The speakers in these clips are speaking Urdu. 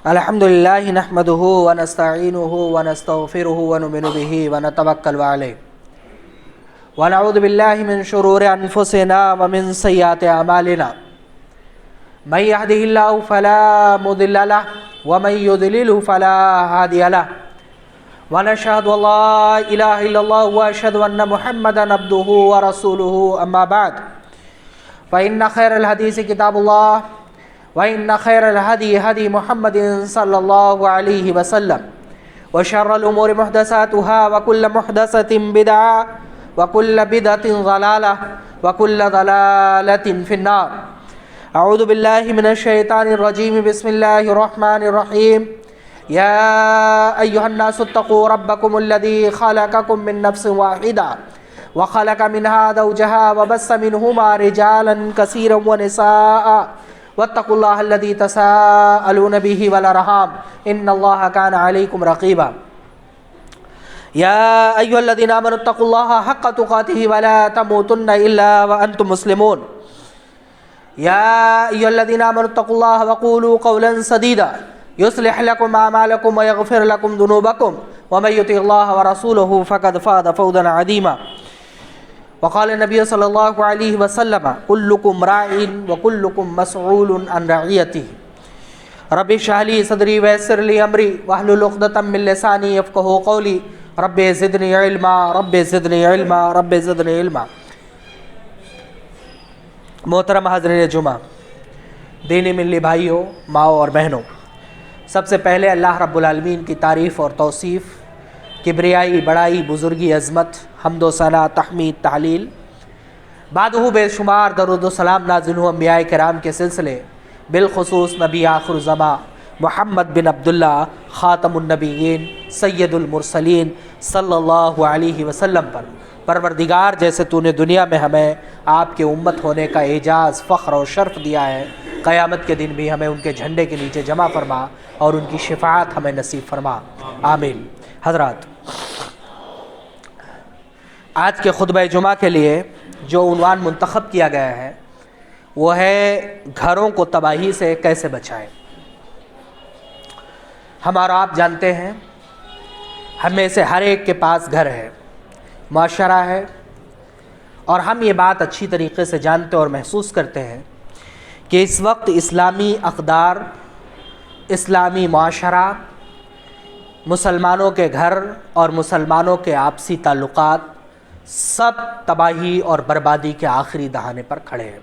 الحمدللہ نحمدہ ونستعینہ ونستغفرہ ونؤمن بہ ونتوکل علیہ ونعوذ باللہ من شرور انفسنا ومن سیئات اعمالنا من یہدہ اللہ فلا مضل لہ ومن یضللہ فلا ہادی لہ ونشہد ان لا الہ الا اللہ واشہد ان محمدا عبدہ ورسولہ اما بعد فإن خیر الحدیث کتاب اللہ وإن خير الهدي هدي محمد صلى الله عليه وسلم وشر الأمور محدثاتها وكل محدثة بدعة وكل بدعة ضلالة وكل ضلالة في النار. أعوذ بالله من الشيطان الرجيم. بسم الله الرحمن الرحيم. يا أيها الناس اتقوا ربكم الذي خلقكم من نفس واحدة وخلق منها زوجها وبث منهما رجالا كثيرا ونساء واتقوا الله الذي تساءلون به والأرحام إن الله كان عليكم رقيبا. يا أيها الذين آمنوا اتقوا الله حق تقاته ولا تموتن إلا وأنتم مسلمون. يا أيها الذين آمنوا اتقوا الله وقولوا قولا سديدا يصلح لكم أعمالكم ويغفر لكم ذنوبكم ومن يطع الله ورسوله فقد فاز فوزا عظيما. وقال النبي صلى الله عليه وسلم كلكم راع وكلكم مسؤول عن رعيته. رب اشرح لي صدري ويسر لي امري واحلل عقدة من لساني يفقهوا قولي. رب زدني علما رب زدني علما رب زدني علما. محترم حاضرین جمعہ، دینی ملی بھائیوں، ماؤں اور بہنوں، سب سے پہلے اللہ رب العالمین کی تعریف اور توصیف، کبریائی، بڑائی، بزرگی، عظمت، حمد و ثنا، تحمید، تحلیل، بعدہ بے شمار درود و سلام نازل ہو انبیاء کرام کے سلسلے، بالخصوص نبی آخر الزماں محمد بن عبداللہ خاتم النبیین سید المرسلین صلی اللہ علیہ وسلم پر. پروردگار، جیسے تو نے دنیا میں ہمیں آپ کے امت ہونے کا اعزاز، فخر اور شرف دیا ہے، قیامت کے دن بھی ہمیں ان کے جھنڈے کے نیچے جمع فرما اور ان کی شفاعت ہمیں نصیب فرما، آمین. حضرات، آج کے خطبہ جمعہ کے لیے جو عنوان منتخب کیا گیا ہے وہ ہے گھروں کو تباہی سے کیسے بچائیں. ہم اور آپ جانتے ہیں، ہم میں سے ہر ایک کے پاس گھر ہے، معاشرہ ہے، اور ہم یہ بات اچھی طریقے سے جانتے اور محسوس کرتے ہیں کہ اس وقت اسلامی اقدار، اسلامی معاشرہ، مسلمانوں کے گھر اور مسلمانوں کے آپسی تعلقات سب تباہی اور بربادی کے آخری دہانے پر کھڑے ہیں.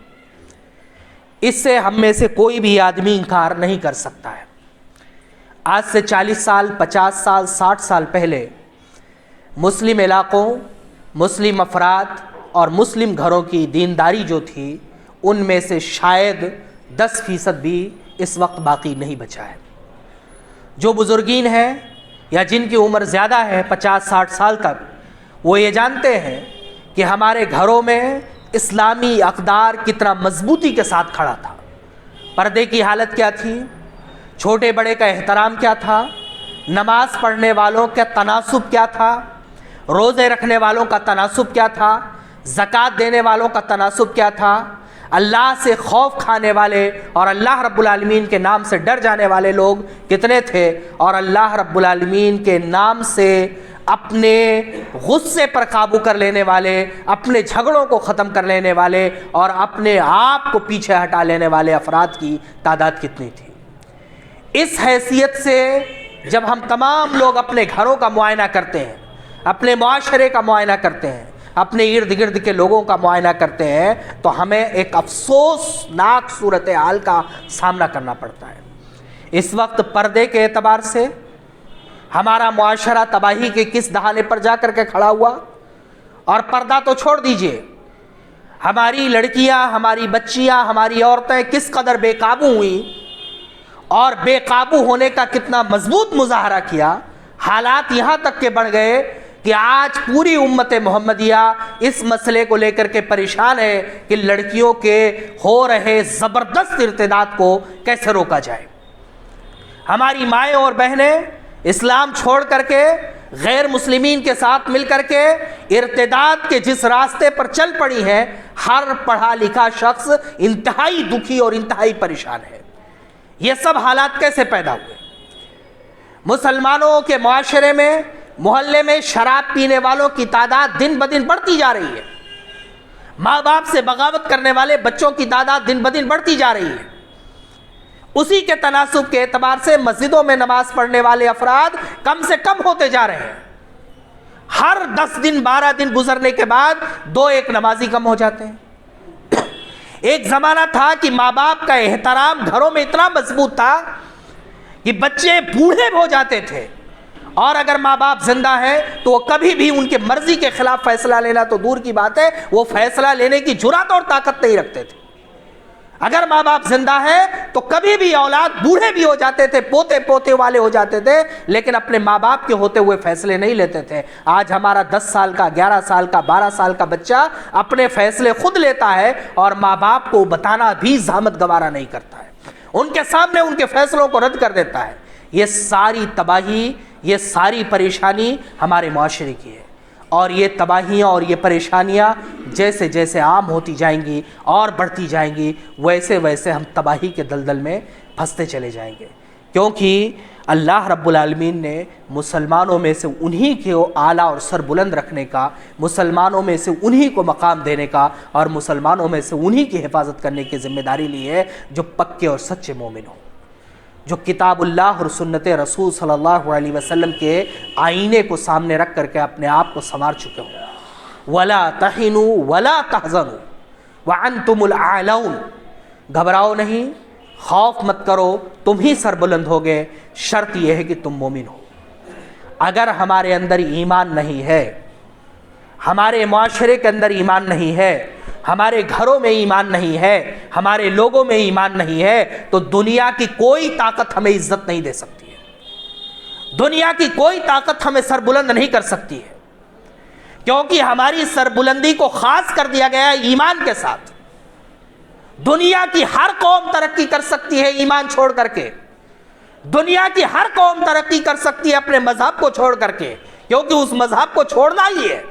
اس سے ہم میں سے کوئی بھی آدمی انکار نہیں کر سکتا ہے. آج سے 40 سال، 50 سال، 60 سال پہلے مسلم علاقوں، مسلم افراد اور مسلم گھروں کی دینداری جو تھی، ان میں سے شاید 10% بھی اس وقت باقی نہیں بچا ہے. جو بزرگین ہیں یا جن کی عمر زیادہ ہے 50-60 سال تک، وہ یہ جانتے ہیں کہ ہمارے گھروں میں اسلامی اقدار کتنا مضبوطی کے ساتھ کھڑا تھا. پردے کی حالت کیا تھی، چھوٹے بڑے کا احترام کیا تھا، نماز پڑھنے والوں کا تناسب کیا تھا، روزے رکھنے والوں کا تناسب کیا تھا، زکوٰۃ دینے والوں کا تناسب کیا تھا، اللہ سے خوف کھانے والے اور اللہ رب العالمین کے نام سے ڈر جانے والے لوگ کتنے تھے، اور اللہ رب العالمین کے نام سے اپنے غصے پر قابو کر لینے والے، اپنے جھگڑوں کو ختم کر لینے والے اور اپنے آپ کو پیچھے ہٹا لینے والے افراد کی تعداد کتنی تھی. اس حیثیت سے جب ہم تمام لوگ اپنے گھروں کا معائنہ کرتے ہیں، اپنے معاشرے کا معائنہ کرتے ہیں، اپنے ارد گرد کے لوگوں کا معائنہ کرتے ہیں، تو ہمیں ایک افسوسناک صورتحال کا سامنا کرنا پڑتا ہے. اس وقت پردے کے اعتبار سے ہمارا معاشرہ تباہی کے کس دہانے پر جا کر کے کھڑا ہوا. اور پردہ تو چھوڑ دیجئے، ہماری لڑکیاں، ہماری بچیاں، ہماری عورتیں کس قدر بے قابو ہوئیں اور بے قابو ہونے کا کتنا مضبوط مظاہرہ کیا. حالات یہاں تک کہ بڑھ گئے کہ آج پوری امت محمدیہ اس مسئلے کو لے کر کے پریشان ہے کہ لڑکیوں کے ہو رہے زبردست ارتداد کو کیسے روکا جائے. ہماری مائیں اور بہنیں اسلام چھوڑ کر کے غیر مسلمین کے ساتھ مل کر کے ارتداد کے جس راستے پر چل پڑی ہیں، ہر پڑھا لکھا شخص انتہائی دکھی اور انتہائی پریشان ہے۔ یہ سب حالات کیسے پیدا ہوئے؟ مسلمانوں کے معاشرے میں، محلے میں شراب پینے والوں کی تعداد دن بدن بڑھتی جا رہی ہے، ماں باپ سے بغاوت کرنے والے بچوں کی تعداد دن بدن بڑھتی جا رہی ہے۔ اسی کے تناسب کے اعتبار سے مسجدوں میں نماز پڑھنے والے افراد کم سے کم ہوتے جا رہے ہیں۔ ہر 10 دن 12 دن گزرنے کے بعد 2-1 نمازی کم ہو جاتے ہیں۔ ایک زمانہ تھا کہ ماں باپ کا احترام گھروں میں اتنا مضبوط تھا کہ بچے بوڑھے ہو جاتے تھے، اور اگر ماں باپ زندہ ہیں تو وہ کبھی بھی ان کے مرضی کے خلاف فیصلہ لینا تو دور کی بات ہے، وہ فیصلہ لینے کی جرات اور طاقت نہیں رکھتے تھے۔ اگر ماں باپ زندہ ہیں تو کبھی بھی اولاد بوڑھے بھی ہو جاتے تھے، پوتے والے ہو جاتے تھے، لیکن اپنے ماں باپ کے ہوتے ہوئے فیصلے نہیں لیتے تھے۔ آج ہمارا 10 سال کا، 11 سال کا، 12 سال کا بچہ اپنے فیصلے خود لیتا ہے، اور ماں باپ کو بتانا بھی زحمت گوارا نہیں کرتا ہے، ان کے سامنے ان کے فیصلوں کو رد کر دیتا ہے۔ یہ ساری تباہی، یہ ساری پریشانی ہمارے معاشرے کی ہے، اور یہ تباہیاں اور یہ پریشانیاں جیسے جیسے عام ہوتی جائیں گی اور بڑھتی جائیں گی، ویسے ویسے ہم تباہی کے دلدل میں پھنستے چلے جائیں گے، کیونکہ اللہ رب العالمین نے مسلمانوں میں سے انہی کو اعلیٰ اور سر بلند رکھنے کا، مسلمانوں میں سے انہی کو مقام دینے کا، اور مسلمانوں میں سے انہی کی حفاظت کرنے کی ذمہ داری لی ہے جو پکے اور سچے مومن ہوں، جو کتاب اللہ اور سنت رسول صلی اللہ علیہ وسلم کے آئینے کو سامنے رکھ کر کے اپنے آپ کو سنوار چکے ہوں۔ وَلَا تَحِنُوا وَلَا تَحْزَنُوا وَأَنْتُمُ الْأَعْلَوْنَ، گھبراؤ نہیں، خوف مت کرو، تم ہی سر بلند ہوگے، شرط یہ ہے کہ تم مومن ہو۔ اگر ہمارے اندر ایمان نہیں ہے، ہمارے معاشرے کے اندر ایمان نہیں ہے، ہمارے گھروں میں ایمان نہیں ہے، ہمارے لوگوں میں ایمان نہیں ہے، تو دنیا کی کوئی طاقت ہمیں عزت نہیں دے سکتی ہے، دنیا کی کوئی طاقت ہمیں سر بلند نہیں کر سکتی ہے، کیونکہ ہماری سر بلندی کو خاص کر دیا گیا ہے ایمان کے ساتھ۔ دنیا کی ہر قوم ترقی کر سکتی ہے ایمان چھوڑ کر کے، دنیا کی ہر قوم ترقی کر سکتی ہے اپنے مذہب کو چھوڑ کر کے، کیونکہ اس مذہب کو چھوڑنا ہی ہے۔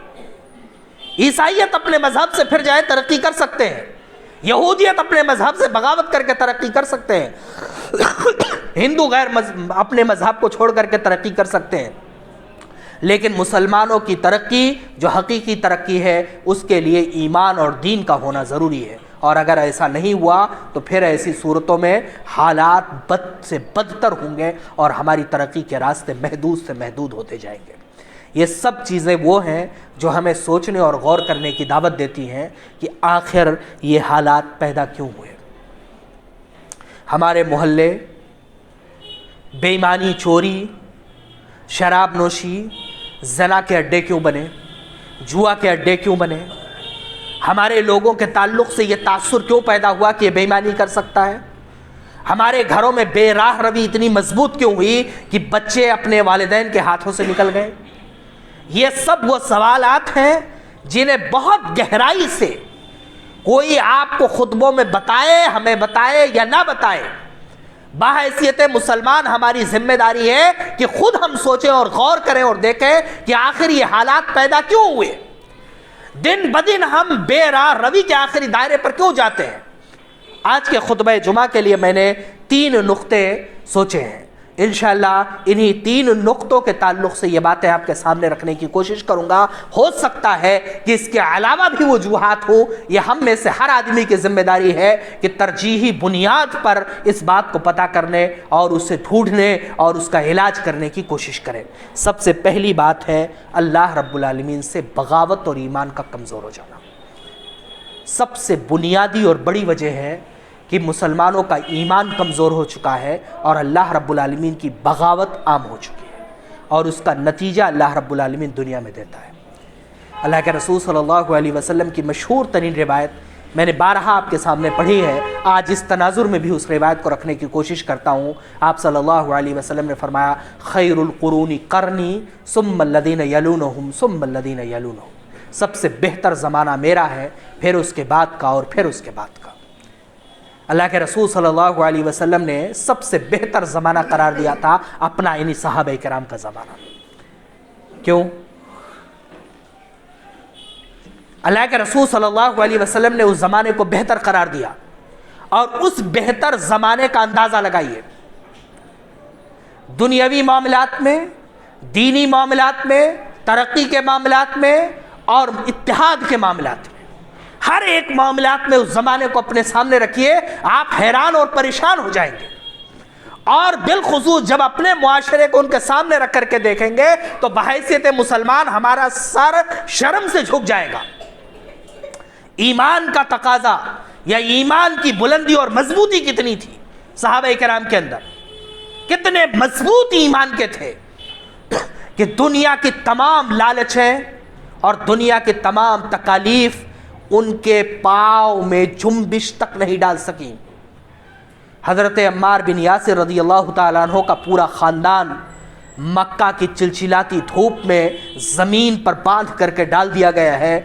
عیسائیت اپنے مذہب سے پھر جائے ترقی کر سکتے ہیں، یہودیت اپنے مذہب سے بغاوت کر کے ترقی کر سکتے ہیں، ہندو غیر اپنے مذہب کو چھوڑ کر کے ترقی کر سکتے ہیں، لیکن مسلمانوں کی ترقی جو حقیقی ترقی ہے اس کے لیے ایمان اور دین کا ہونا ضروری ہے، اور اگر ایسا نہیں ہوا تو پھر ایسی صورتوں میں حالات بد سے بدتر ہوں گے اور ہماری ترقی کے راستے محدود سے محدود ہوتے جائیں گے۔ یہ سب چیزیں وہ ہیں جو ہمیں سوچنے اور غور کرنے کی دعوت دیتی ہیں کہ آخر یہ حالات پیدا کیوں ہوئے۔ ہمارے محلے بے ایمانی، چوری، شراب نوشی، زنا کے اڈے کیوں بنے، جوا کے اڈے کیوں بنے؟ ہمارے لوگوں کے تعلق سے یہ تاثر کیوں پیدا ہوا کہ یہ بے ایمانی کر سکتا ہے؟ ہمارے گھروں میں بے راہ روی اتنی مضبوط کیوں ہوئی کہ بچے اپنے والدین کے ہاتھوں سے نکل گئے؟ یہ سب وہ سوالات ہیں جنہیں بہت گہرائی سے کوئی آپ کو خطبوں میں بتائے، ہمیں بتائے یا نہ بتائے، بحیثیت مسلمان ہماری ذمہ داری ہے کہ خود ہم سوچیں اور غور کریں اور دیکھیں کہ آخر یہ حالات پیدا کیوں ہوئے، دن بدن ہم بے راہ روی کے آخری دائرے پر کیوں جاتے ہیں۔ آج کے خطبہ جمعہ کے لیے میں نے 3 نقطے سوچے ہیں، انشاءاللہ انہی 3 نقطوں کے تعلق سے یہ باتیں آپ کے سامنے رکھنے کی کوشش کروں گا۔ ہو سکتا ہے کہ اس کے علاوہ بھی وجوہات ہوں، یہ ہم میں سے ہر آدمی کی ذمہ داری ہے کہ ترجیحی بنیاد پر اس بات کو پتہ کرنے اور اسے ڈھونڈنے اور اس کا علاج کرنے کی کوشش کریں۔ سب سے پہلی بات ہے اللہ رب العالمین سے بغاوت اور ایمان کا کمزور ہو جانا۔ سب سے بنیادی اور بڑی وجہ ہے کہ مسلمانوں کا ایمان کمزور ہو چکا ہے اور اللہ رب العالمین کی بغاوت عام ہو چکی ہے، اور اس کا نتیجہ اللہ رب العالمین دنیا میں دیتا ہے۔ اللہ کے رسول صلی اللہ علیہ وسلم کی مشہور ترین روایت میں نے بارہا آپ کے سامنے پڑھی ہے، آج اس تناظر میں بھی اس روایت کو رکھنے کی کوشش کرتا ہوں۔ آپ صلی اللہ علیہ وسلم نے فرمایا، خیر القرون قرنی ثم الذین یلونہم ثم الذین یلونہم، سب سے بہتر زمانہ میرا ہے، پھر اس کے بعد کا اور پھر اس کے بعد کا۔ اللہ کے رسول صلی اللہ علیہ وسلم نے سب سے بہتر زمانہ قرار دیا تھا اپنا، یعنی صحابہ کرام کا زمانہ۔ کیوں؟ اللہ کے رسول صلی اللہ علیہ وسلم نے اس زمانے کو بہتر قرار دیا، اور اس بہتر زمانے کا اندازہ لگائیے، دنیاوی معاملات میں، دینی معاملات میں، ترقی کے معاملات میں اور اتحاد کے معاملات میں، ہر ایک معاملات میں اس زمانے کو اپنے سامنے رکھیے، آپ حیران اور پریشان ہو جائیں گے۔ اور بالخصوص جب اپنے معاشرے کو ان کے سامنے رکھ کر کے دیکھیں گے تو بحیثیت مسلمان ہمارا سر شرم سے جھک جائے گا۔ ایمان کا تقاضا یا ایمان کی بلندی اور مضبوطی کتنی تھی صحابہ کرام کے اندر، کتنے مضبوط ایمان کے تھے کہ دنیا کی تمام لالچیں اور دنیا کی تمام تکالیف ان کے پاؤں میں جنبش تک نہیں ڈال سکیں۔ حضرت عمار بن یاسر رضی اللہ تعالیٰ عنہ کا پورا خاندان مکہ کی چلچلاتی دھوپ میں زمین پر باندھ کر کے ڈال دیا گیا ہے،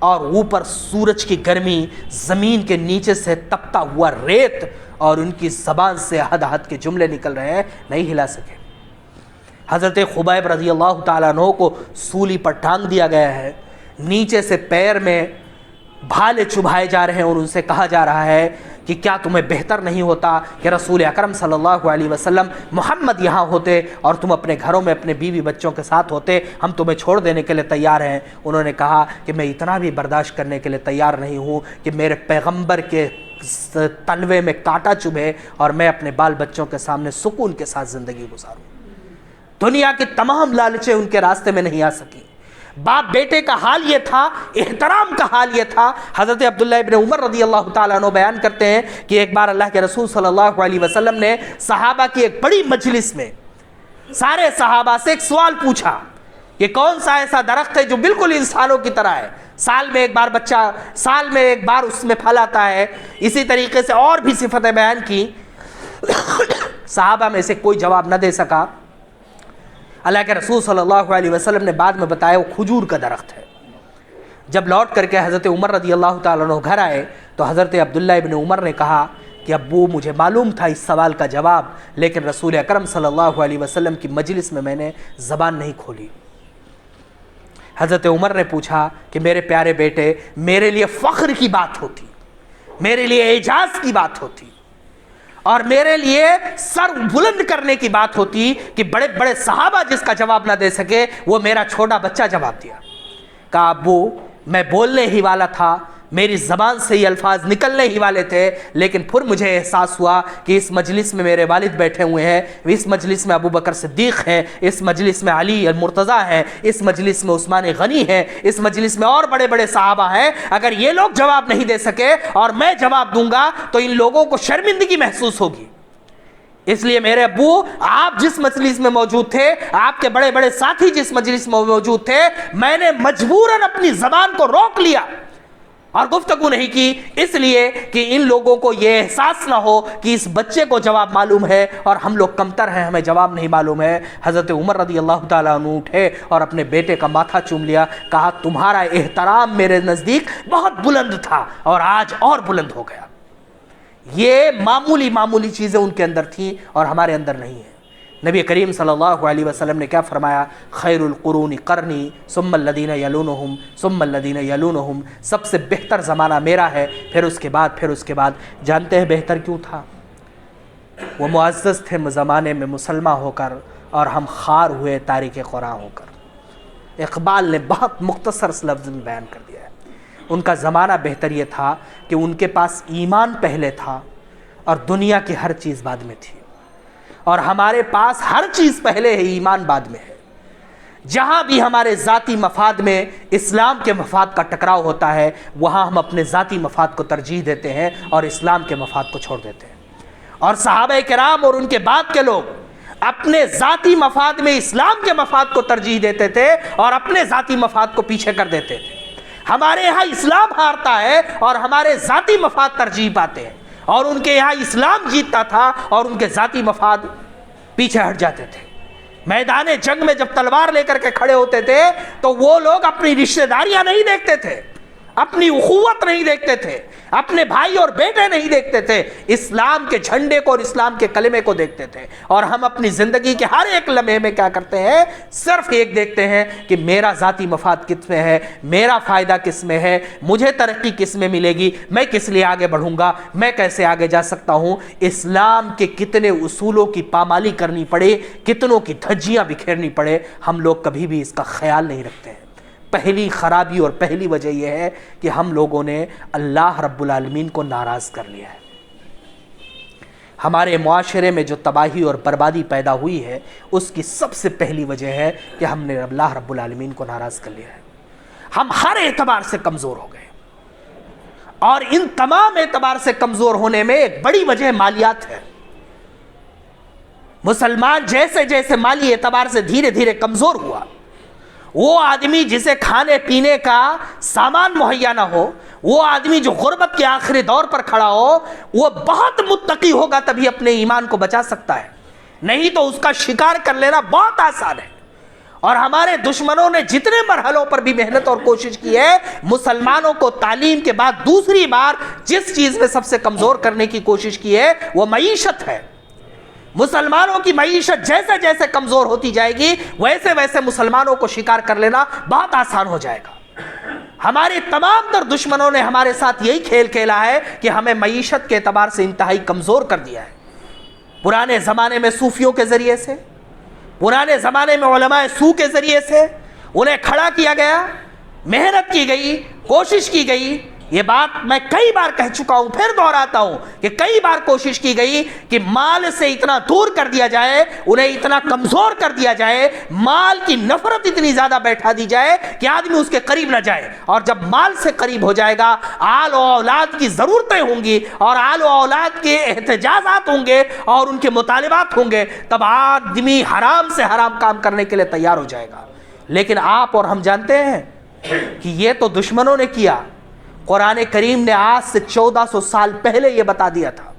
اور اوپر سورج کی گرمی، زمین کے نیچے سے تپتا ہوا ریت، اور ان کی زبان سے حد حد کے جملے نکل رہے ہیں، نہیں ہلا سکے۔ حضرت خبیب رضی اللہ تعالیٰ عنہ کو سولی پر ٹانگ دیا گیا ہے، نیچے سے پیر میں بھالے چبھائے جا رہے ہیں، اور ان سے کہا جا رہا ہے کہ کیا تمہیں بہتر نہیں ہوتا کہ رسول اکرم صلی اللہ علیہ وسلم محمد یہاں ہوتے اور تم اپنے گھروں میں اپنے بیوی بچوں کے ساتھ ہوتے، ہم تمہیں چھوڑ دینے کے لیے تیار ہیں۔ انہوں نے کہا کہ میں اتنا بھی برداشت کرنے کے لیے تیار نہیں ہوں کہ میرے پیغمبر کے تلوے میں کانٹا چبھے اور میں اپنے بال بچوں کے سامنے سکون کے ساتھ زندگی گزاروں۔ دنیا کی تمام لالچیں ان کے راستے میں نہیں آ سکیں۔ باپ بیٹے کا حال یہ تھا، احترام کا حال یہ تھا۔ حضرت عبداللہ ابن عمر رضی اللہ تعالیٰ عنہ بیان کرتے ہیں کہ ایک بار اللہ کے رسول صلی اللہ علیہ وسلم نے صحابہ کی ایک بڑی مجلس میں سارے صحابہ سے ایک سوال پوچھا کہ کون سا ایسا درخت ہے جو بالکل انسانوں کی طرح ہے، سال میں ایک بار بچہ، سال میں ایک بار اس میں پھل آتا ہے، اسی طریقے سے اور بھی صفتیں بیان کی۔ صحابہ میں سے کوئی جواب نہ دے سکا۔ اللہ کے رسول صلی اللہ علیہ وسلم نے بعد میں بتایا وہ کھجور کا درخت ہے۔ جب لوٹ کر کے حضرت عمر رضی اللہ تعالیٰ عنہ گھر آئے تو حضرت عبداللہ ابن عمر نے کہا کہ ابو مجھے معلوم تھا اس سوال کا جواب، لیکن رسول اکرم صلی اللہ علیہ وسلم کی مجلس میں نے زبان نہیں کھولی۔ حضرت عمر نے پوچھا کہ میرے پیارے بیٹے، میرے لیے فخر کی بات ہوتی، میرے لیے اعجاز کی بات ہوتی، اور میرے لیے سر بلند کرنے کی بات ہوتی کہ بڑے بڑے صحابہ جس کا جواب نہ دے سکے وہ میرا چھوٹا بچہ جواب دیا۔ کہا ابو میں بولنے ہی والا تھا، میری زبان سے یہ الفاظ نکلنے ہی والے تھے، لیکن پھر مجھے احساس ہوا کہ اس مجلس میں میرے والد بیٹھے ہوئے ہیں، اس مجلس میں ابو بکر صدیق ہیں، اس مجلس میں علی المرتضیٰ ہیں، اس مجلس میں عثمان غنی ہیں، اس مجلس میں اور بڑے بڑے صحابہ ہیں۔ اگر یہ لوگ جواب نہیں دے سکے اور میں جواب دوں گا تو ان لوگوں کو شرمندگی محسوس ہوگی۔ اس لیے میرے ابو، آپ جس مجلس میں موجود تھے، آپ کے بڑے بڑے ساتھی جس مجلس میں موجود تھے، میں نے مجبوراً اپنی زبان کو روک لیا اور گفتگو نہیں کی، اس لیے کہ ان لوگوں کو یہ احساس نہ ہو کہ اس بچے کو جواب معلوم ہے اور ہم لوگ کمتر ہیں، ہمیں جواب نہیں معلوم ہے۔ حضرت عمر رضی اللہ تعالیٰ عنہ اٹھے اور اپنے بیٹے کا ماتھا چوم لیا، کہا تمہارا احترام میرے نزدیک بہت بلند تھا اور آج اور بلند ہو گیا۔ یہ معمولی چیزیں ان کے اندر تھیں اور ہمارے اندر نہیں ہیں۔ نبی کریم صلی اللہ علیہ وسلم نے کیا فرمایا؟ خیر القرون قرنی ثم الذین یلونہم ثم الذین یلونہم، سب سے بہتر زمانہ میرا ہے، پھر اس کے بعد۔ جانتے ہیں بہتر کیوں تھا؟ وہ معزز تھے زمانے میں مسلمان ہو کر اور ہم خار ہوئے تاریک قرآن ہو کر۔ اقبال نے بہت مختصر لفظ میں بیان کر دیا ہے۔ ان کا زمانہ بہتر یہ تھا کہ ان کے پاس ایمان پہلے تھا اور دنیا کی ہر چیز بعد میں تھی، اور ہمارے پاس ہر چیز پہلے ہے، ایمان بعد میں ہے۔ جہاں بھی ہمارے ذاتی مفاد میں اسلام کے مفاد کا ٹکراؤ ہوتا ہے، وہاں ہم اپنے ذاتی مفاد کو ترجیح دیتے ہیں اور اسلام کے مفاد کو چھوڑ دیتے ہیں۔ اور صحابہ کرام اور ان کے بعد کے لوگ اپنے ذاتی مفاد میں اسلام کے مفاد کو ترجیح دیتے تھے اور اپنے ذاتی مفاد کو پیچھے کر دیتے تھے۔ ہمارے یہاں اسلام ہارتا ہے اور ہمارے ذاتی مفاد ترجیح پاتے ہیں، اور ان کے یہاں اسلام جیتتا تھا اور ان کے ذاتی مفاد پیچھے ہٹ جاتے تھے۔ میدان جنگ میں جب تلوار لے کر کے کھڑے ہوتے تھے تو وہ لوگ اپنی رشتہ داریاں نہیں دیکھتے تھے، اپنی اخوت نہیں دیکھتے تھے، اپنے بھائی اور بیٹے نہیں دیکھتے تھے، اسلام کے جھنڈے کو اور اسلام کے کلمے کو دیکھتے تھے۔ اور ہم اپنی زندگی کے ہر ایک لمحے میں کیا کرتے ہیں؟ صرف ایک دیکھتے ہیں کہ میرا ذاتی مفاد کس میں ہے، میرا فائدہ کس میں ہے، مجھے ترقی کس میں ملے گی، میں کس لیے آگے بڑھوں گا، میں کیسے آگے جا سکتا ہوں۔ اسلام کے کتنے اصولوں کی پامالی کرنی پڑے، کتنوں کی دھجیاں بکھیرنی پڑے، ہم لوگ کبھی بھی اس کا خیال نہیں رکھتے ہیں۔ پہلی خرابی اور پہلی وجہ یہ ہے کہ ہم لوگوں نے اللہ رب العالمین کو ناراض کر لیا ہے۔ ہمارے معاشرے میں جو تباہی اور بربادی پیدا ہوئی ہے، اس کی سب سے پہلی وجہ ہے کہ ہم نے اللہ رب العالمین کو ناراض کر لیا ہے۔ ہم ہر اعتبار سے کمزور ہو گئے، اور ان تمام اعتبار سے کمزور ہونے میں ایک بڑی وجہ مالیات ہے۔ مسلمان جیسے جیسے مالی اعتبار سے دھیرے دھیرے کمزور ہوا، وہ آدمی جسے کھانے پینے کا سامان مہیا نہ ہو، وہ آدمی جو غربت کے آخری دور پر کھڑا ہو، وہ بہت متقی ہوگا تبھی اپنے ایمان کو بچا سکتا ہے، نہیں تو اس کا شکار کر لینا بہت آسان ہے۔ اور ہمارے دشمنوں نے جتنے مرحلوں پر بھی محنت اور کوشش کی ہے، مسلمانوں کو تعلیم کے بعد دوسری بار جس چیز میں سب سے کمزور کرنے کی کوشش کی ہے وہ معیشت ہے۔ مسلمانوں کی معیشت جیسے جیسے کمزور ہوتی جائے گی، ویسے ویسے مسلمانوں کو شکار کر لینا بہت آسان ہو جائے گا۔ ہمارے تمام تر دشمنوں نے ہمارے ساتھ یہی کھیل کھیلا ہے کہ ہمیں معیشت کے اعتبار سے انتہائی کمزور کر دیا ہے۔ پرانے زمانے میں صوفیوں کے ذریعے سے، پرانے زمانے میں علماء سو کے ذریعے سے انہیں کھڑا کیا گیا، محنت کی گئی، کوشش کی گئی۔ یہ بات میں کئی بار کہہ چکا ہوں، پھر دہراتا ہوں کہ کئی بار کوشش کی گئی کہ مال سے اتنا دور کر دیا جائے، انہیں اتنا کمزور کر دیا جائے، مال کی نفرت اتنی زیادہ بیٹھا دی جائے کہ آدمی اس کے قریب نہ جائے۔ اور جب مال سے قریب ہو جائے گا، آل و اولاد کی ضرورتیں ہوں گی، اور آل و اولاد کے احتجاجات ہوں گے، اور ان کے مطالبات ہوں گے، تب آدمی حرام سے حرام کام کرنے کے لیے تیار ہو جائے گا۔ لیکن آپ اور ہم جانتے ہیں کہ یہ تو دشمنوں نے کیا۔ قرآن کریم نے آج سے 1400 سال پہلے یہ بتا دیا تھا،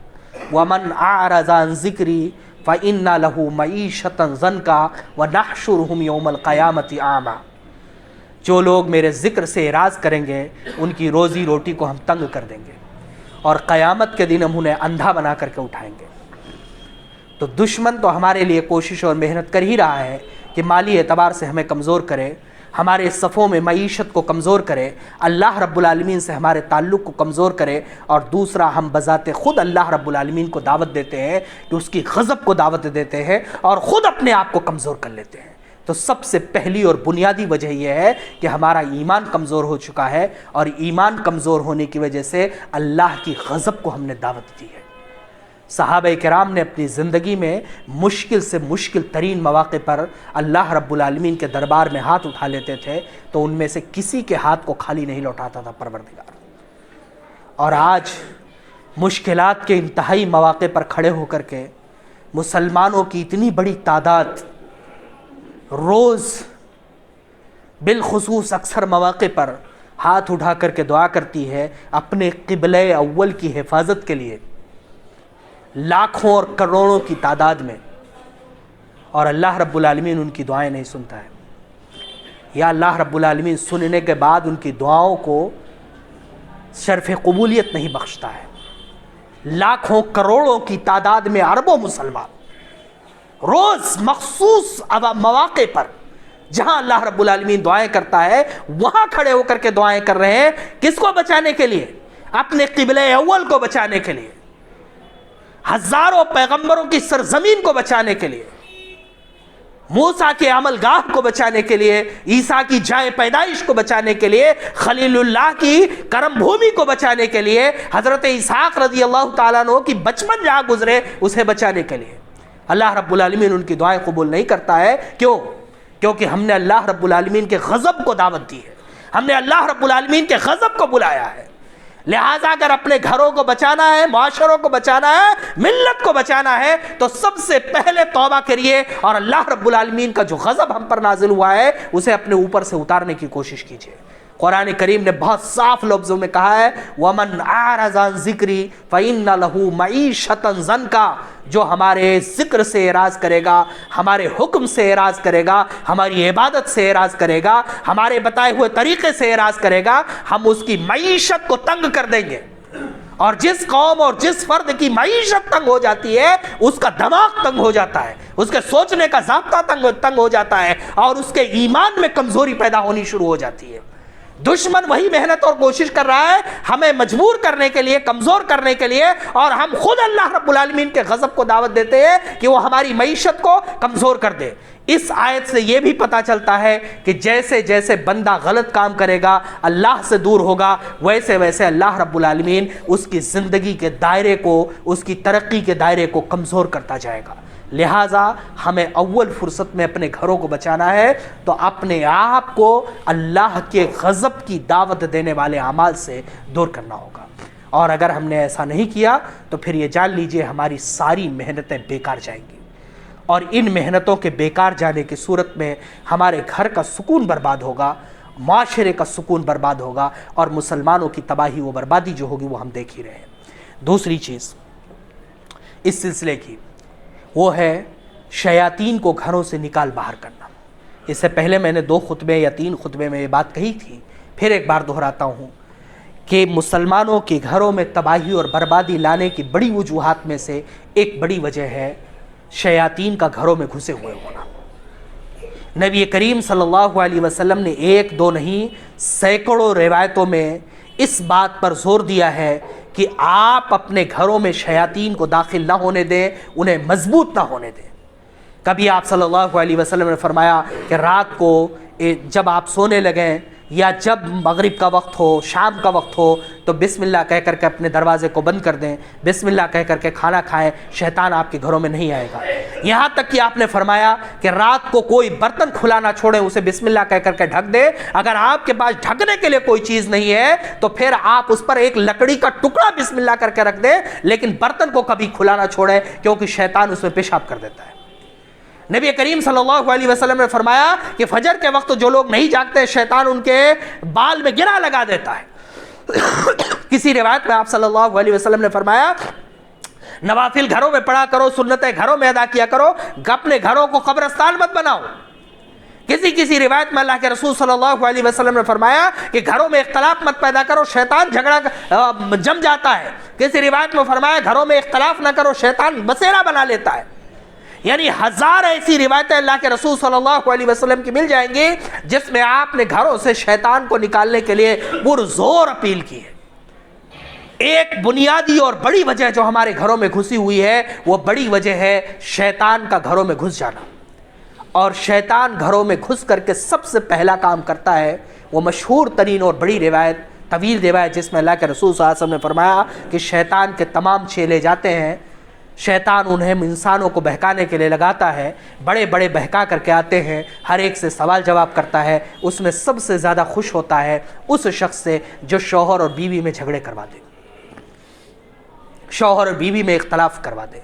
وَمَنْ أَعْرَضَ عَنْ ذِكْرِي فَإِنَّ لَهُ مَعِيشَةً ضَنْكًا وَنَحْشُرُهُمْ يَوْمَ الْقِيَامَةِ أَعْمَىٰ۔ جو لوگ میرے ذکر سے اعراض کریں گے، ان کی روزی روٹی کو ہم تنگ کر دیں گے، اور قیامت کے دن ہم انہیں اندھا بنا کر کے اٹھائیں گے۔ تو دشمن تو ہمارے لیے کوشش اور محنت کر ہی رہا ہے کہ مالی اعتبار سے ہمیں کمزور کرے، ہمارے صفوں میں معیشت کو کمزور کرے، اللہ رب العالمین سے ہمارے تعلق کو کمزور کرے، اور دوسرا ہم بذات خود اللہ رب العالمین کو دعوت دیتے ہیں کہ اس کی غضب کو دعوت دیتے ہیں، اور خود اپنے آپ کو کمزور کر لیتے ہیں۔ تو سب سے پہلی اور بنیادی وجہ یہ ہے کہ ہمارا ایمان کمزور ہو چکا ہے، اور ایمان کمزور ہونے کی وجہ سے اللہ کی غضب کو ہم نے دعوت دی ہے۔ صحابہ کرام نے اپنی زندگی میں مشکل سے مشکل ترین مواقع پر اللہ رب العالمین کے دربار میں ہاتھ اٹھا لیتے تھے تو ان میں سے کسی کے ہاتھ کو خالی نہیں لوٹاتا تھا پروردگار۔ اور آج مشکلات کے انتہائی مواقع پر کھڑے ہو کر کے مسلمانوں کی اتنی بڑی تعداد روز بالخصوص اکثر مواقع پر ہاتھ اٹھا کر کے دعا کرتی ہے اپنے قبلہ اول کی حفاظت کے لیے، لاکھوں اور کروڑوں کی تعداد میں، اور اللہ رب العالمین ان کی دعائیں نہیں سنتا ہے، یا اللہ رب العالمین سننے کے بعد ان کی دعاؤں کو شرف قبولیت نہیں بخشتا ہے۔ لاکھوں کروڑوں کی تعداد میں اربوں مسلمان روز مخصوص مواقع پر جہاں اللہ رب العالمین دعائیں کرتا ہے وہاں کھڑے ہو کر کے دعائیں کر رہے ہیں، کس کو بچانے کے لیے؟ اپنے قبلہ اول کو بچانے کے لیے، ہزاروں پیغمبروں کی سرزمین کو بچانے کے لیے، موسیٰ کے عمل گاہ کو بچانے کے لیے، عیسیٰ کی جائے پیدائش کو بچانے کے لیے، خلیل اللہ کی کرم بھومی کو بچانے کے لیے، حضرت اسحاق رضی اللہ تعالیٰ عنہ کی بچپن جہاں گزرے اسے بچانے کے لیے۔ اللہ رب العالمین ان کی دعائیں قبول نہیں کرتا ہے، کیوں؟ کیونکہ ہم نے اللہ رب العالمین کے غضب کو دعوت دی ہے، ہم نے اللہ رب العالمین کے غضب کو بلایا ہے۔ لہٰذا اگر اپنے گھروں کو بچانا ہے، معاشروں کو بچانا ہے، ملت کو بچانا ہے، تو سب سے پہلے توبہ کریے اور اللہ رب العالمین کا جو غضب ہم پر نازل ہوا ہے اسے اپنے اوپر سے اتارنے کی کوشش کیجیے۔ قرآن کریم نے بہت صاف لفظوں میں کہا ہے وَمَنْ أَعْرَضَ عَنْ ذِكْرِي فَإِنَّ لَهُ مَعِيشَةً ضَنْكًا، جو ہمارے ذکر سے اعراض کرے گا، ہمارے حکم سے اعراض کرے گا، ہماری عبادت سے اعراض کرے گا، ہمارے بتائے ہوئے طریقے سے اعراض کرے گا، ہم اس کی معیشت کو تنگ کر دیں گے۔ اور جس قوم اور جس فرد کی معیشت تنگ ہو جاتی ہے اس کا دماغ تنگ ہو جاتا ہے، اس کے سوچنے کا ضابطہ تنگ ہو جاتا ہے، اور اس کے ایمان میں کمزوری پیدا ہونی شروع ہو جاتی ہے۔ دشمن وہی محنت اور کوشش کر رہا ہے ہمیں مجبور کرنے کے لیے، کمزور کرنے کے لیے، اور ہم خود اللہ رب العالمین کے غضب کو دعوت دیتے ہیں کہ وہ ہماری معیشت کو کمزور کر دے۔ اس آیت سے یہ بھی پتہ چلتا ہے کہ جیسے جیسے بندہ غلط کام کرے گا، اللہ سے دور ہوگا، ویسے ویسے اللہ رب العالمین اس کی زندگی کے دائرے کو، اس کی ترقی کے دائرے کو کمزور کرتا جائے گا۔ لہٰذا ہمیں اول فرصت میں اپنے گھروں کو بچانا ہے تو اپنے آپ کو اللہ کے غضب کی دعوت دینے والے اعمال سے دور کرنا ہوگا، اور اگر ہم نے ایسا نہیں کیا تو پھر یہ جان لیجئے ہماری ساری محنتیں بیکار جائیں گی، اور ان محنتوں کے بیکار جانے کی صورت میں ہمارے گھر کا سکون برباد ہوگا، معاشرے کا سکون برباد ہوگا، اور مسلمانوں کی تباہی و بربادی جو ہوگی وہ ہم دیکھ ہی رہے ہیں۔ دوسری چیز اس سلسلے کی وہ ہے شیاطین کو گھروں سے نکال باہر کرنا۔ اس سے پہلے میں نے 2 خطبے یا 3 خطبے میں یہ بات کہی تھی، پھر ایک بار دہراتا ہوں کہ مسلمانوں کے گھروں میں تباہی اور بربادی لانے کی بڑی وجوہات میں سے ایک بڑی وجہ ہے شیاطین کا گھروں میں گھسے ہوئے ہونا۔ نبی کریم صلی اللہ علیہ وسلم نے 1 2 نہیں سینکڑوں روایتوں میں اس بات پر زور دیا ہے کہ آپ اپنے گھروں میں شیاطین کو داخل نہ ہونے دیں، انہیں مضبوط نہ ہونے دیں۔ کبھی آپ صلی اللہ علیہ وسلم نے فرمایا کہ رات کو جب آپ سونے لگیں یا جب مغرب کا وقت ہو، شام کا وقت ہو، تو بسم اللہ کہہ کر کے اپنے دروازے کو بند کر دیں، بسم اللہ کہہ کر کے کھانا کھائیں، شیطان آپ کے گھروں میں نہیں آئے گا۔ یہاں تک کہ آپ نے فرمایا کہ رات کو کوئی برتن کھلا نہ چھوڑیں، اسے بسم اللہ کہہ کر کے ڈھک دیں۔ اگر آپ کے پاس ڈھکنے کے لیے کوئی چیز نہیں ہے تو پھر آپ اس پر ایک لکڑی کا ٹکڑا بسم اللہ کر کے رکھ دیں، لیکن برتن کو کبھی کھلا نہ چھوڑیں، کیونکہ شیطان اس میں پیشاب کر دیتا ہے۔ نبی کریم صلی اللہ علیہ وسلم نے فرمایا کہ فجر کے وقت جو لوگ نہیں جاگتے شیطان ان کے بال میں گرا لگا دیتا ہے۔ کسی روایت میں آپ صلی اللہ علیہ وسلم نے فرمایا نوافل گھروں میں پڑھا کرو، سنتیں گھروں میں ادا کیا کرو، اپنے گھروں کو قبرستان مت بناؤ۔ کسی روایت میں اللہ کے رسول صلی اللہ علیہ وسلم نے فرمایا کہ گھروں میں اختلاف مت پیدا کرو، شیطان جھگڑا جم جاتا ہے۔ کسی روایت میں فرمایا گھروں میں اختلاف نہ کرو، شیطان بسیرا بنا لیتا ہے۔ یعنی 1000 ایسی روایتیں اللہ کے رسول صلی اللہ علیہ وسلم کی مل جائیں گی جس میں آپ نے گھروں سے شیطان کو نکالنے کے لیے پرزور اپیل کی ہے۔ ایک بنیادی اور بڑی وجہ جو ہمارے گھروں میں گھسی ہوئی ہے وہ بڑی وجہ ہے شیطان کا گھروں میں گھس جانا، اور شیطان گھروں میں گھس کر کے سب سے پہلا کام کرتا ہے وہ مشہور ترین اور بڑی روایت، طویل روایت جس میں اللہ کے رسول صلی اللہ علیہ وسلم نے فرمایا کہ شیطان کے تمام چیلے جاتے ہیں، شیطان انہیں انسانوں کو بہکانے کے لیے لگاتا ہے، بڑے بڑے بہکا کر کے آتے ہیں، ہر ایک سے سوال جواب کرتا ہے، اس میں سب سے زیادہ خوش ہوتا ہے اس شخص سے جو شوہر اور بیوی میں جھگڑے کروا دے، شوہر اور بیوی میں اختلاف کروا دے۔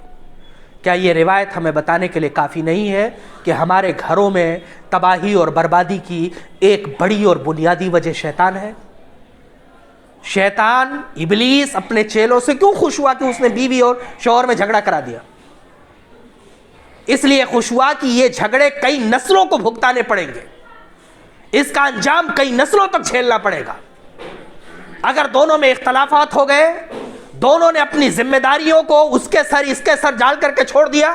کیا یہ روایت ہمیں بتانے کے لیے کافی نہیں ہے کہ ہمارے گھروں میں تباہی اور بربادی کی ایک بڑی اور بنیادی وجہ شیطان ہے؟ شیطان ابلیس اپنے چیلوں سے کیوں خوش ہوا کہ اس نے بیوی اور شوہر میں جھگڑا کرا دیا؟ اس لیے خوش ہوا کہ یہ جھگڑے کئی نسلوں کو بھگتانے پڑیں گے، اس کا انجام کئی نسلوں تک جھیلنا پڑے گا۔ اگر دونوں میں اختلافات ہو گئے، دونوں نے اپنی ذمہ داریوں کو اس کے سر ڈال کر کے چھوڑ دیا،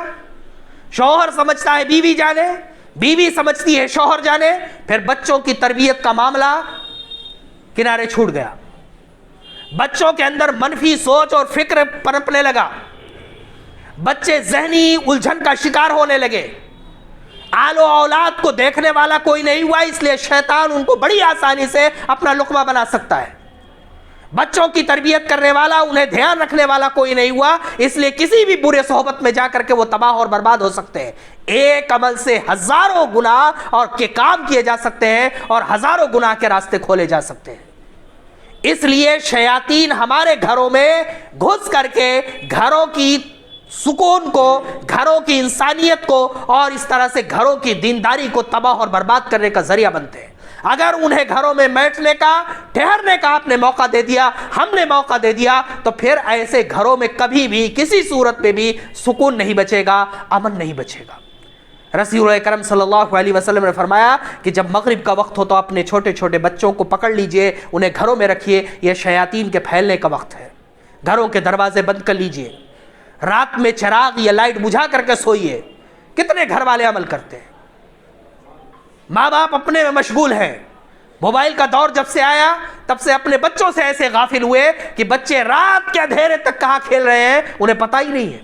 شوہر سمجھتا ہے بیوی جانے، بیوی سمجھتی ہے شوہر جانے، پھر بچوں کی تربیت کا معاملہ کنارے چھوٹ گیا، بچوں کے اندر منفی سوچ اور فکر پنپنے لگا، بچے ذہنی الجھن کا شکار ہونے لگے، آل و اولاد کو دیکھنے والا کوئی نہیں ہوا، اس لیے شیطان ان کو بڑی آسانی سے اپنا لقمہ بنا سکتا ہے۔ بچوں کی تربیت کرنے والا، انہیں دھیان رکھنے والا کوئی نہیں ہوا، اس لیے کسی بھی برے صحبت میں جا کر کے وہ تباہ اور برباد ہو سکتے ہیں۔ ایک عمل سے ہزاروں گناہ اور کے کام کیے جا سکتے ہیں اور ہزاروں گناہ کے راستے کھولے جا سکتے ہیں۔ اس لیے شیاطین ہمارے گھروں میں گھس کر کے گھروں کی سکون کو، گھروں کی انسانیت کو اور اس طرح سے گھروں کی دینداری کو تباہ اور برباد کرنے کا ذریعہ بنتے ہیں۔ اگر انہیں گھروں میں بیٹھنے کا ٹھہرنے کا آپ نے موقع دے دیا, ہم نے موقع دے دیا, تو پھر ایسے گھروں میں کبھی بھی کسی صورت میں بھی سکون نہیں بچے گا, امن نہیں بچے گا. رسول اکرم صلی اللہ علیہ وسلم نے فرمایا کہ جب مغرب کا وقت ہو تو اپنے چھوٹے چھوٹے بچوں کو پکڑ لیجئے, انہیں گھروں میں رکھیے, یہ شیاطین کے پھیلنے کا وقت ہے. گھروں کے دروازے بند کر لیجئے, رات میں چراغ یا لائٹ بجھا کر کے سوئیے. کتنے گھر والے عمل کرتے ہیں؟ ماں باپ اپنے میں مشغول ہیں. موبائل کا دور جب سے آیا تب سے اپنے بچوں سے ایسے غافل ہوئے کہ بچے رات کے اندھیرے تک کہاں کھیل رہے ہیں انہیں پتہ ہی نہیں ہے.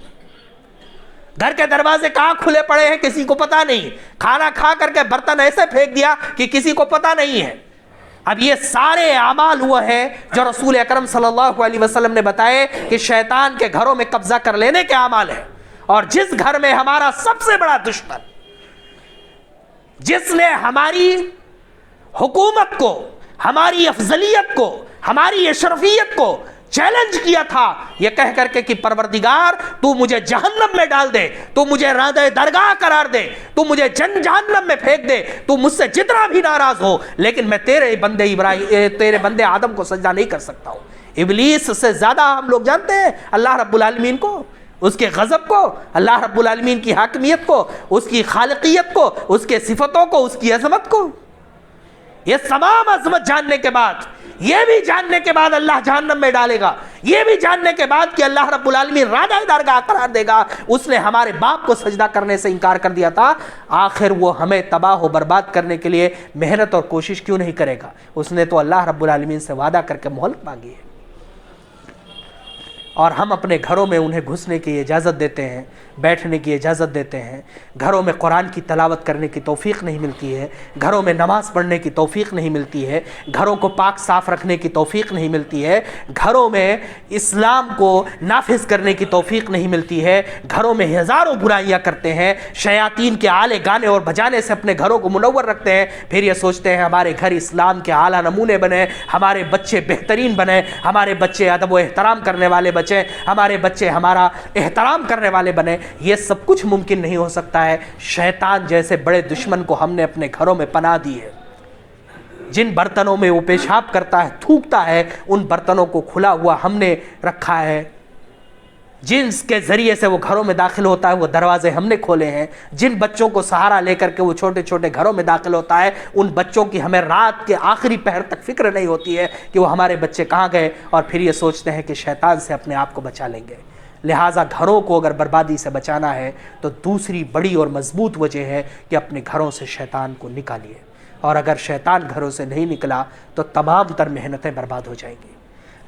گھر کے دروازے کہاں کھلے پڑے ہیں کسی کو پتہ نہیں. کھانا کھا کر کے برتن ایسے پھینک دیا کہ کسی کو پتہ نہیں ہے. اب یہ سارے اعمال ہوئے ہیں جو رسول اکرم صلی اللہ علیہ وسلم نے بتائے کہ شیطان کے گھروں میں قبضہ کر لینے کے اعمال ہیں. اور جس گھر میں ہمارا سب سے بڑا دشمن, جس نے ہماری حکومت کو, ہماری افضلیت کو, ہماری اشرفیت کو چیلنج کیا تھا یہ کہہ کر کے کہ پروردگار تو مجھے جہنم میں ڈال دے, تو مجھے رادہ درگاہ قرار دے, تو مجھے جہنم میں پھینک دے, تو مجھ سے جتنا بھی ناراض ہو, لیکن میں تیرے بندے آدم کو سجدہ نہیں کر سکتا ہوں. ابلیس سے زیادہ ہم لوگ جانتے ہیں اللہ رب العالمین کو, اس کے غضب کو, اللہ رب العالمین کی حاکمیت کو, اس کی خالقیت کو, اس کے صفتوں کو, اس کی عظمت کو. یہ تمام عظمت جاننے کے بعد, یہ بھی جاننے کے بعد اللہ جہنم میں ڈالے گا, یہ بھی جاننے کے بعد کہ اللہ رب العالمین رادہ درگاہ قرار دے گا, اس نے ہمارے باپ کو سجدہ کرنے سے انکار کر دیا تھا, آخر وہ ہمیں تباہ و برباد کرنے کے لیے محنت اور کوشش کیوں نہیں کرے گا؟ اس نے تو اللہ رب العالمین سے وعدہ کر کے مہلت مانگی ہے. اور ہم اپنے گھروں میں انہیں گھسنے کی اجازت دیتے ہیں, بیٹھنے کی اجازت دیتے ہیں. گھروں میں قرآن کی تلاوت کرنے کی توفیق نہیں ملتی ہے, گھروں میں نماز پڑھنے کی توفیق نہیں ملتی ہے, گھروں کو پاک صاف رکھنے کی توفیق نہیں ملتی ہے, گھروں میں اسلام کو نافذ کرنے کی توفیق نہیں ملتی ہے. گھروں میں ہزاروں برائیاں کرتے ہیں, شیاطین کے آلے گانے اور بجانے سے اپنے گھروں کو منور رکھتے ہیں. پھر یہ سوچتے ہیں ہمارے گھر اسلام کے اعلیٰ نمونے بنے, ہمارے بچے بہترین بنے, ہمارے بچے ادب و احترام کرنے والے بچے, ہمارے بچے ہمارا احترام کرنے والے بنے. یہ سب کچھ ممکن نہیں ہو سکتا ہے. شیطان جیسے بڑے دشمن کو ہم نے اپنے گھروں میں پناہ دی ہے. جن برتنوں میں وہ پیشاب کرتا ہے, تھوکتا ہے, ان برتنوں کو کھلا ہوا ہم نے رکھا ہے. جن کے ذریعے سے وہ گھروں میں داخل ہوتا ہے وہ دروازے ہم نے کھولے ہیں. جن بچوں کو سہارا لے کر کے وہ چھوٹے چھوٹے گھروں میں داخل ہوتا ہے, ان بچوں کی ہمیں رات کے آخری پہر تک فکر نہیں ہوتی ہے کہ وہ ہمارے بچے کہاں گئے, اور پھر یہ سوچتے ہیں کہ شیطان سے اپنے آپ کو بچا لیں گے. لہٰذا گھروں کو اگر بربادی سے بچانا ہے تو دوسری بڑی اور مضبوط وجہ ہے کہ اپنے گھروں سے شیطان کو نکالیے. اور اگر شیطان گھروں سے نہیں نکلا تو تمام تر محنتیں برباد ہو جائیں گی.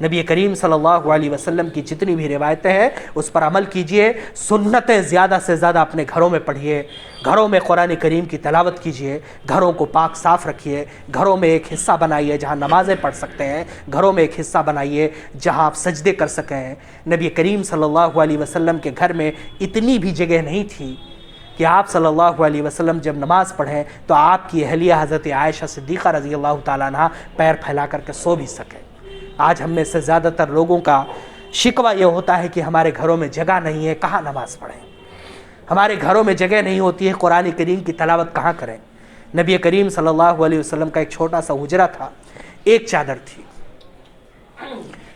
نبی کریم صلی اللہ علیہ وسلم کی جتنی بھی روایتیں ہیں اس پر عمل کیجئے. سنتیں زیادہ سے زیادہ اپنے گھروں میں پڑھیے, گھروں میں قرآن کریم کی تلاوت کیجئے, گھروں کو پاک صاف رکھیے, گھروں میں ایک حصہ بنائیے جہاں نمازیں پڑھ سکتے ہیں, گھروں میں ایک حصہ بنائیے جہاں آپ سجدے کر سکیں. نبی کریم صلی اللہ علیہ وسلم کے گھر میں اتنی بھی جگہ نہیں تھی کہ آپ صلی اللہ علیہ وسلم جب نماز پڑھیں تو آپ کی اہلیہ حضرت عائشہ صدیقہ رضی اللہ تعالیٰ عنہ پیر پھیلا کر کے سو بھی سکیں. آج ہم میں سے زیادہ تر لوگوں کا شکوہ یہ ہوتا ہے کہ ہمارے گھروں میں جگہ نہیں ہے, کہاں نماز پڑھیں, ہمارے گھروں میں جگہ نہیں ہوتی ہے, قرآن کریم کی تلاوت کہاں کریں. نبی کریم صلی اللہ علیہ وسلم کا ایک چھوٹا سا حجرہ تھا, ایک چادر تھی.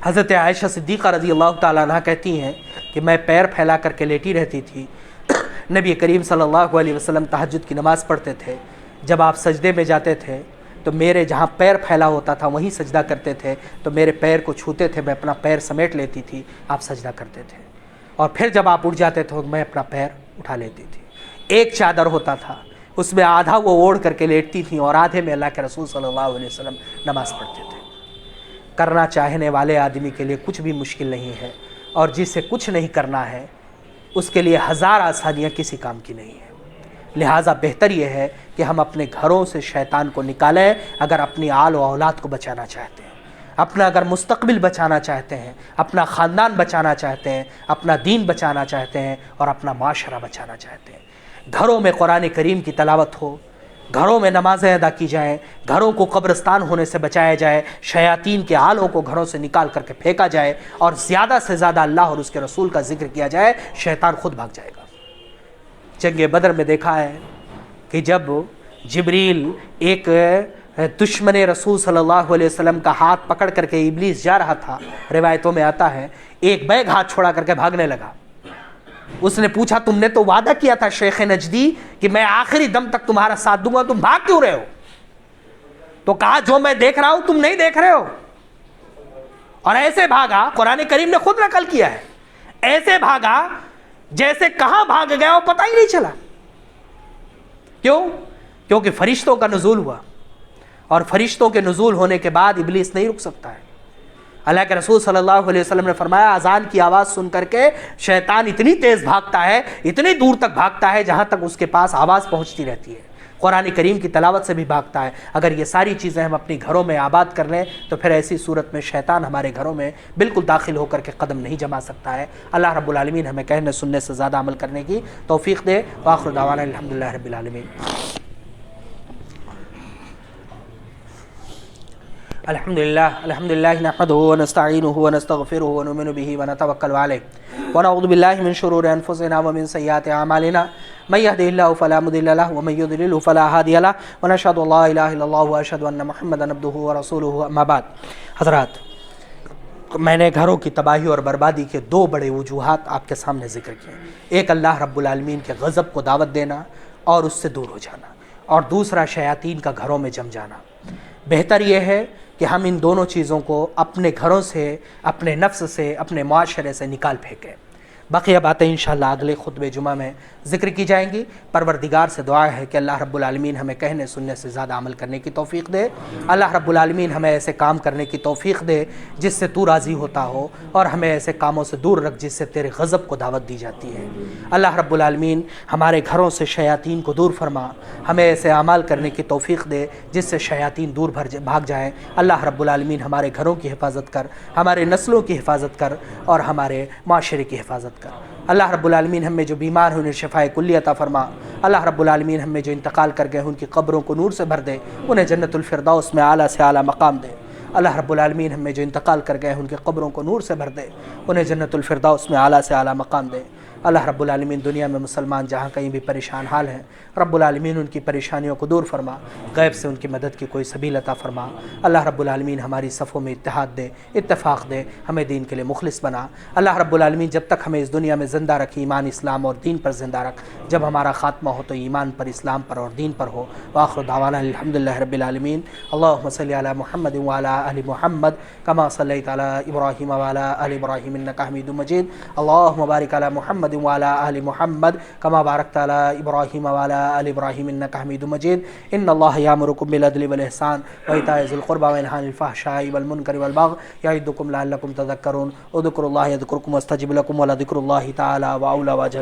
حضرت عائشہ صدیقہ رضی اللہ تعالیٰ عنہ کہتی ہیں کہ میں پیر پھیلا کر کے لیٹی رہتی تھی. نبی کریم صلی اللہ علیہ وسلم تہجد کی نماز پڑھتے تھے. جب آپ سجدے میں جاتے تھے تو میرے جہاں پیر پھیلا ہوتا تھا وہیں سجدہ کرتے تھے, تو میرے پیر کو چھوتے تھے, میں اپنا پیر سمیٹ لیتی تھی, آپ سجدہ کرتے تھے, اور پھر جب آپ اٹھ جاتے تھے میں اپنا پیر اٹھا لیتی تھی. ایک چادر ہوتا تھا, اس میں آدھا وہ اوڑھ کر کے لیٹتی تھیں اور آدھے میں اللہ کے رسول صلی اللہ علیہ وسلم نماز پڑھتے تھے. کرنا چاہنے والے آدمی کے لیے کچھ بھی مشکل نہیں ہے, اور جسے کچھ نہیں کرنا ہے اس کے لیے ہزار آسانیاں کسی کام کی نہیں ہیں. لہٰذا بہتر یہ ہے کہ ہم اپنے گھروں سے شیطان کو نکالیں. اگر اپنی آل و اولاد کو بچانا چاہتے ہیں, اپنا اگر مستقبل بچانا چاہتے ہیں, اپنا خاندان بچانا چاہتے ہیں, اپنا دین بچانا چاہتے ہیں, اور اپنا معاشرہ بچانا چاہتے ہیں, گھروں میں قرآن کریم کی تلاوت ہو, گھروں میں نمازیں ادا کی جائیں, گھروں کو قبرستان ہونے سے بچایا جائے, شیاطین کے آلوں کو گھروں سے نکال کر کے پھینکا جائے, اور زیادہ سے زیادہ اللہ اور اس کے رسول کا ذکر کیا جائے, شیطان خود بھاگ جائے گا. جنگ بدر میں دیکھا ہے کہ جب جبریل ایک دشمن رسول صلی اللہ علیہ وسلم کا ہاتھ پکڑ کر کے ابلیس جا رہا تھا، روایتوں میں آتا ہے ایک بیگ ہاتھ چھوڑا کر کے بھاگنے لگا. اس نے پوچھا تم نے تو وعدہ کیا تھا شیخ نجدی کہ میں آخری دم تک تمہارا ساتھ دوں گا، تم بھاگ کیوں رہے ہو؟ تو کہا جو میں دیکھ رہا ہوں تم نہیں دیکھ رہے ہو. اور ایسے بھاگا، قرآن کریم نے خود نقل کیا ہے، ایسے بھاگا جیسے کہاں بھاگ گیا وہ پتہ ہی نہیں چلا. کیوں؟ کیونکہ فرشتوں کا نزول ہوا، اور فرشتوں کے نزول ہونے کے بعد ابلیس نہیں رک سکتا ہے. اللہ کے رسول صلی اللہ علیہ وسلم نے فرمایا اذان کی آواز سن کر کے شیطان اتنی تیز بھاگتا ہے، اتنی دور تک بھاگتا ہے جہاں تک اس کے پاس آواز پہنچتی رہتی ہے. قرآن کریم کی تلاوت سے بھی بھاگتا ہے. اگر یہ ساری چیزیں ہم اپنی گھروں میں آباد کر لیں تو پھر ایسی صورت میں شیطان ہمارے گھروں میں بالکل داخل ہو کر کے قدم نہیں جما سکتا ہے. اللہ رب العالمین ہمیں کہنے سننے سے زیادہ عمل کرنے کی توفیق دے. وآخر دعوانا الحمدللہ رب العالمین. الحمدللہ نحمده ونستعینه ونستغفره ونؤمن به ونتوکل علیہ ونعوذ باللہ من شرور انفسنا ومن سیئات اعمالنا من یهده اللہ فلا مضل له ومن یضلل فلا ہادی له ونشهد ان لا الہ الا اللہ واشهد ان محمدا عبده ورسولہ. اما بعد، حضرات میں نے گھروں کی تباہی اور بربادی کے دو بڑے وجوہات آپ کے سامنے ذکر کیے. ایک اللہ رب العالمین کے غضب کو دعوت دینا اور اس سے دور ہو جانا، اور دوسرا شیاطین کا گھروں میں جم جانا. بہتر یہ ہے کہ ہم ان دونوں چیزوں کو اپنے گھروں سے، اپنے نفس سے، اپنے معاشرے سے نکال پھینکیں. بقیہ باتیں انشاءاللہ اگلے خطبہ جمعہ میں ذکر کی جائیں گی. پروردگار سے دعا ہے کہ اللہ رب العالمین ہمیں کہنے سننے سے زیادہ عمل کرنے کی توفیق دے. اللہ رب العالمین ہمیں ایسے کام کرنے کی توفیق دے جس سے تو راضی ہوتا ہو، اور ہمیں ایسے کاموں سے دور رکھ جس سے تیرے غضب کو دعوت دی جاتی ہے. اللہ رب العالمین ہمارے گھروں سے شیاطین کو دور فرما، ہمیں ایسے اعمال کرنے کی توفیق دے جس سے شیاطین دور بھاگ جائیں. اللہ رب العالمین ہمارے گھروں کی حفاظت کر، ہمارے نسلوں کی حفاظت کر، اور ہمارے معاشرے کی حفاظت کر. اللہ رب العالمین ہم میں جو بیمار ہیں انہیں شفائے کلی عطا فرما. اللہ رب العالمین ہم میں جو انتقال کر گئے ان کی قبروں کو نور سے بھر دے، انہیں جنت الفردوس میں اعلیٰ سے اعلیٰ مقام دے. اللہ رب العالمین ہم میں جو انتقال کر گئے ان کی قبروں کو نور سے بھر دے، انہیں جنت الفردوس میں اعلیٰ سے اعلیٰ مقام دے. اللہ رب العالمین دنیا میں مسلمان جہاں کہیں بھی پریشان حال ہیں، رب العالمین ان کی پریشانیوں کو دور فرما، غیب سے ان کی مدد کی کوئی سبیل عطا فرما. اللہ رب العالمین ہماری صفوں میں اتحاد دے، اتفاق دے، ہمیں دین کے لیے مخلص بنا. اللہ رب العالمین جب تک ہمیں اس دنیا میں زندہ رکھ، ایمان اسلام اور دین پر زندہ رکھ. جب ہمارا خاتمہ ہو تو ایمان پر، اسلام پر اور دین پر ہو. وآخر دعوانا الحمدللہ رب العالمین. اللہم صلی علی محمد وعلی آل محمد کما صلیت علی ابراہیم وعلی آل ابراہیم انک حمید مجید. اللہم بارک علی محمد وعلى آل محمد كما باركت على إبراهيم وعلى آل إبراهيم إنك حميد مجيد. إن الله يأمركم بالعدل والإحسان وإيتاء ذي القربى وينهى عن الفحشاء والمنكر والبغي يعظكم لعلكم تذكرون. اذكروا الله يذكركم واستجب لكم ولذكر الله تعالى وأولى وأجل.